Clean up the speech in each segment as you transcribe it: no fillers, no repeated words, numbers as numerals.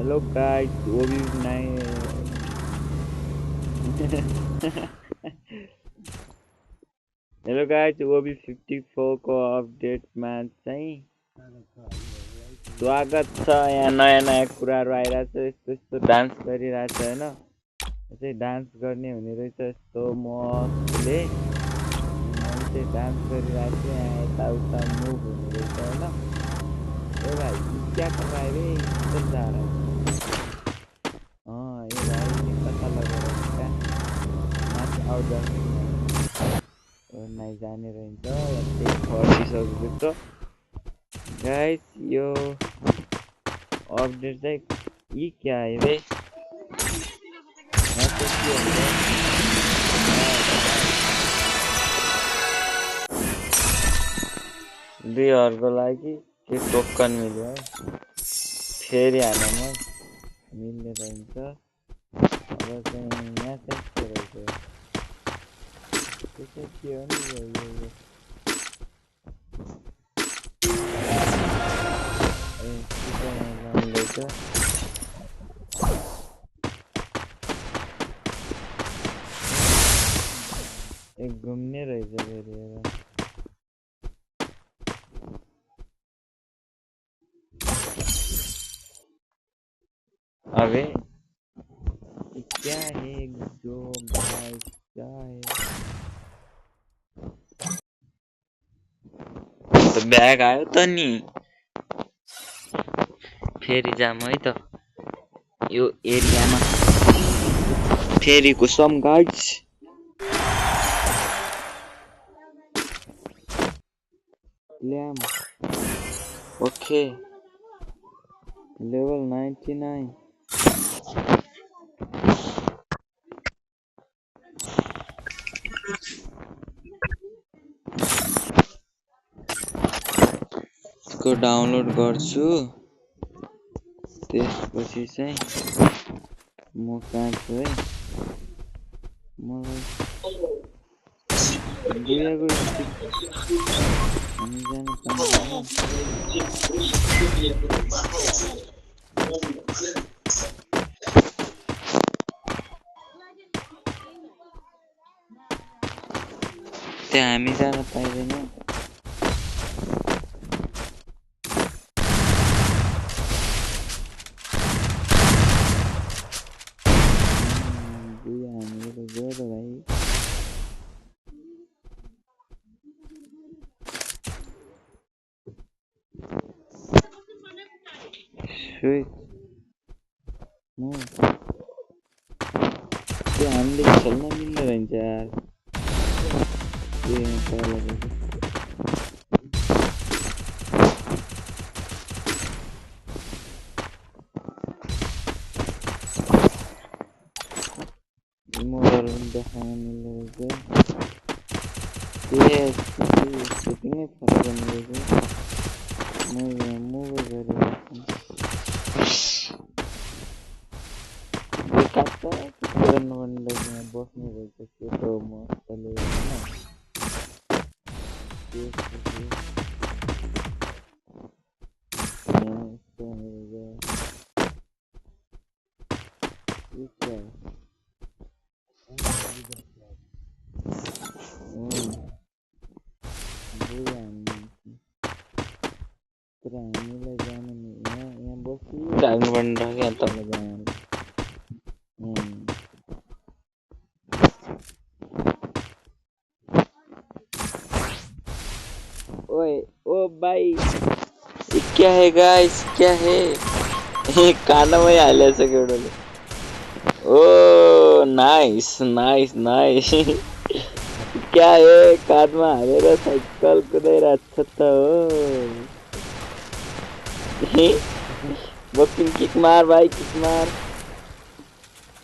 Hello guys वो भी नए hello guys वो भी 54 को अपडेट मा चाहिँ स्वागत छ। यहाँ नयाँ नयाँ कुराहरू आइरहेछ, यस्तो यस्तो डान्स गरिरहेछ हैन। चाहिँ डान्स गर्ने हुने रहेछ यस्तो मले चाहिँ डान्स गरिरहेको छु। यहाँ यताउता मुभ हुने रहेछ हैन। ए भाइ क्या कर रहा है बे, किधर जा रहा है? ये भाइ ये कता लगेर क्या माथि आउट जाने जाने रहन्छ। यस्तै फर्किसकेको छ गाइस। यो अपडेट चाहिँ यी क्या है बे, यहाँ चाहिँ के हुन्छ? दुईहरूको लागि के टोकन मिल्यो है, फेरि हाल्नुमा मिल्ने रहन्छ। अब चाहिँ यहाँ चाहिँ के रहेछ, त्यो चाहिँ के हो नि यो जाँदैछ। एक घुम्ने रहेछ फेरि हेर। अबे क्या है जो गाइस, क्या है तो ब्याग आयो त नि, फेरि जाम है त यो एरियामा, फेरि घुसम गाइस। Lime okay level 99। यसको डाउनलोड गर्छु, त्यसपछि चाहिँ म कहाँ छु है, मलाई बुयाको हामी जान पाउँदैन। त्यहाँ हामी जान पाइँदैन। बुया हामीले त गयो त भाइ। त्यो हामीले खेल्न मिल्ने रहन्छ यार। मोडल देखाउन मिल्ने रहेछ। सेटिङै फरक गर्नु रहेछ। म यहाँ मुभ गरिरहेको गर्नुपर्ने रहेछ। यहाँ बस्ने रहेछ केटो मस्तले होइन। तर हामीलाई जानु यहाँ बसिराख्नु पर्ने रहेछ क्या तल जानु। ओए ओ भाई क्या है गाइस, क्या है? कानमा हालेछ केटाले। ओ नाइस नाइस नाइस। क्या है, कानमा हालेर साइकल कुदाइरहेछ त हो। बक्सिङ किक मार भाइ, किक मार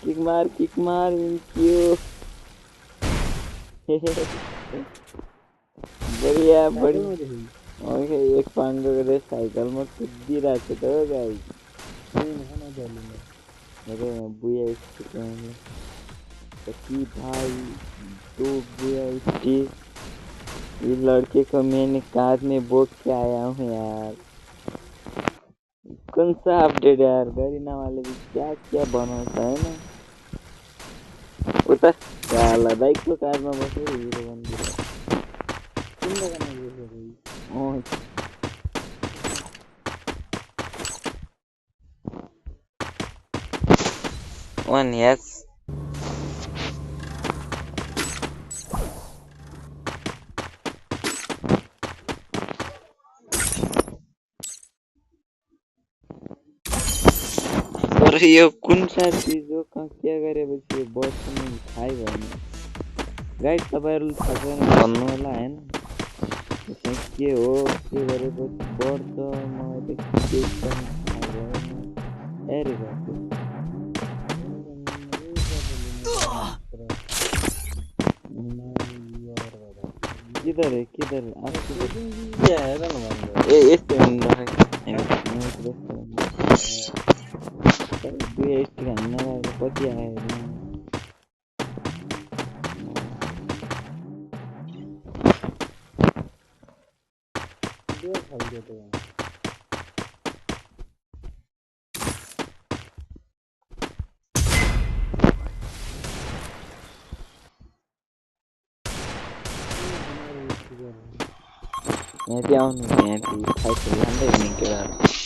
किक मार किक मार। इन्क्यू बढिया बढी। ओके एक पाङ्गो गरेर साइकलमा कुदिरहेछ त हो गाइस। अरे बुया कि भाई दो बुया स्टिक, इस लड़के को मैंने कार में बोक के आया हूँ यार। कौन सा अपडेट यार, गरीना वाले भी क्या क्या बनाउँछ हैन। उता साला बाइकको कारमा बसेर हिरो बनिदिएर। कुन जग्गामा गएको अँ वान यस तर यो कुन सा चिज हो, के गरेपछि यो बढ्छ नि थाहै भएन। गाइड तपाईँहरूले थाहा छैन भन्नु होला हैन, यसमा के हो, के गरेपछि बढ्छ, मलाई त केही पनि थाहा भएन। अरे बाप रे। किधर है किधर है क्या हेर न भन्दा ए यस्तो दुई स्टिक हान्न लगाएर कति आयो त्यो खालको त यहाँ चाहिँ आउनु, यहाँ चाहिँ फाइट लाँदै हुने केटाहरू।